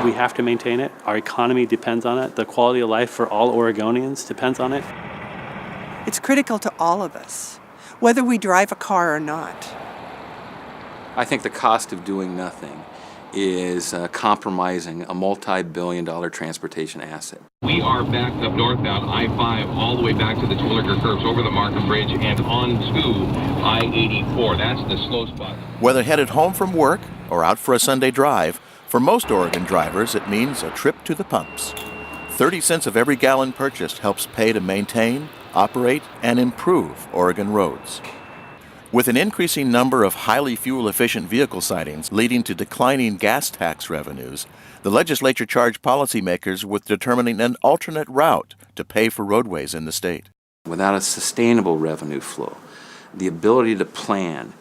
We have to maintain it. Our economy depends on it. The quality of life for all Oregonians depends on it. It's critical to all of us, whether we drive a car or not. I think the cost of doing nothing is compromising a multi-billion-dollar transportation asset. We are backed up northbound I-5 all the way back to the Terwilliger Curves over the Markham Bridge and on to I-84. That's the slow spot. Whether headed home from work or out for a Sunday drive, for most Oregon drivers it means a trip to the pumps. 30 cents of every gallon purchased helps pay to maintain, operate, and improve Oregon roads. With an increasing number of highly fuel-efficient vehicle sightings leading to declining gas tax revenues, the legislature charged policymakers with determining an alternate route to pay for roadways in the state. Without a sustainable revenue flow, the ability to plan,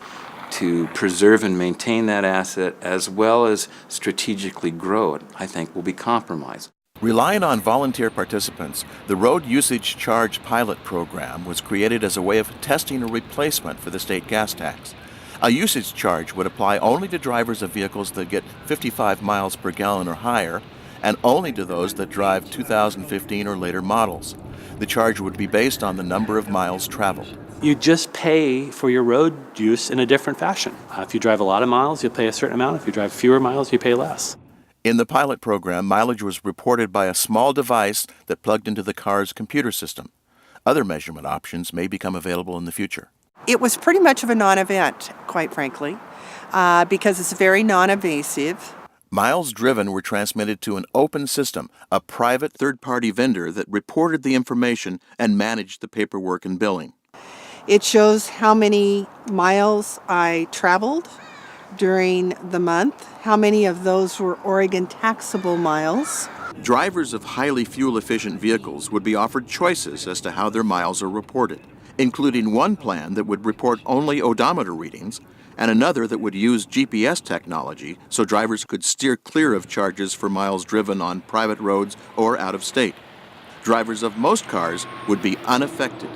to preserve and maintain that asset as well as strategically grow it, I think will be compromised. Relying on volunteer participants, the Road Usage Charge Pilot Program was created as a way of testing a replacement for the state gas tax. A usage charge would apply only to drivers of vehicles that get 55 miles per gallon or higher, and only to those that drive 2015 or later models. The charge would be based on the number of miles traveled. You just pay for your road use in a different fashion. If you drive a lot of miles, you'll pay a certain amount. If you drive fewer miles, you pay less. In the pilot program, mileage was reported by a small device that plugged into the car's computer system. Other measurement options may become available in the future. It was pretty much of a non-event, quite frankly, because it's very non-invasive. Miles driven were transmitted to an open system, a private third-party vendor that reported the information and managed the paperwork and billing. It shows how many miles I traveled during the month, how many of those were Oregon taxable miles. Drivers of highly fuel-efficient vehicles would be offered choices as to how their miles are reported, including one plan that would report only odometer readings and another that would use GPS technology so drivers could steer clear of charges for miles driven on private roads or out of state. Drivers of most cars would be unaffected.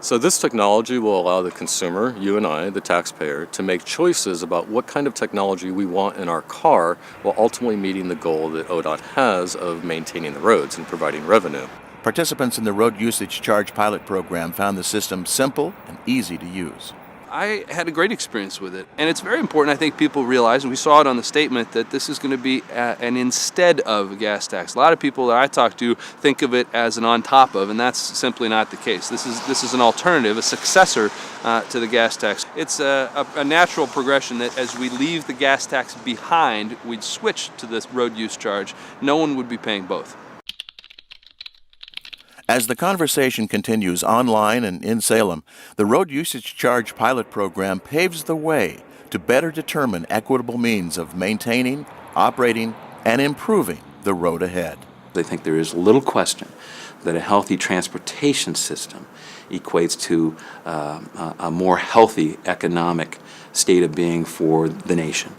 So this technology will allow the consumer, you and I, the taxpayer, to make choices about what kind of technology we want in our car while ultimately meeting the goal that ODOT has of maintaining the roads and providing revenue. Participants in the Road Usage Charge Pilot Program found the system simple and easy to use. I had a great experience with it. And it's very important, I think people realize, and we saw it on the statement, that this is going to be an instead of gas tax. A lot of people that I talk to think of it as an on top of, and that's simply not the case. This is an alternative, a successor to the gas tax. It's a natural progression that as we leave the gas tax behind, we'd switch to this road use charge. No one would be paying both. As the conversation continues online and in Salem, the Road Usage Charge Pilot Program paves the way to better determine equitable means of maintaining, operating, and improving the road ahead. I think there is little question that a healthy transportation system equates to a more healthy economic state of being for the nation.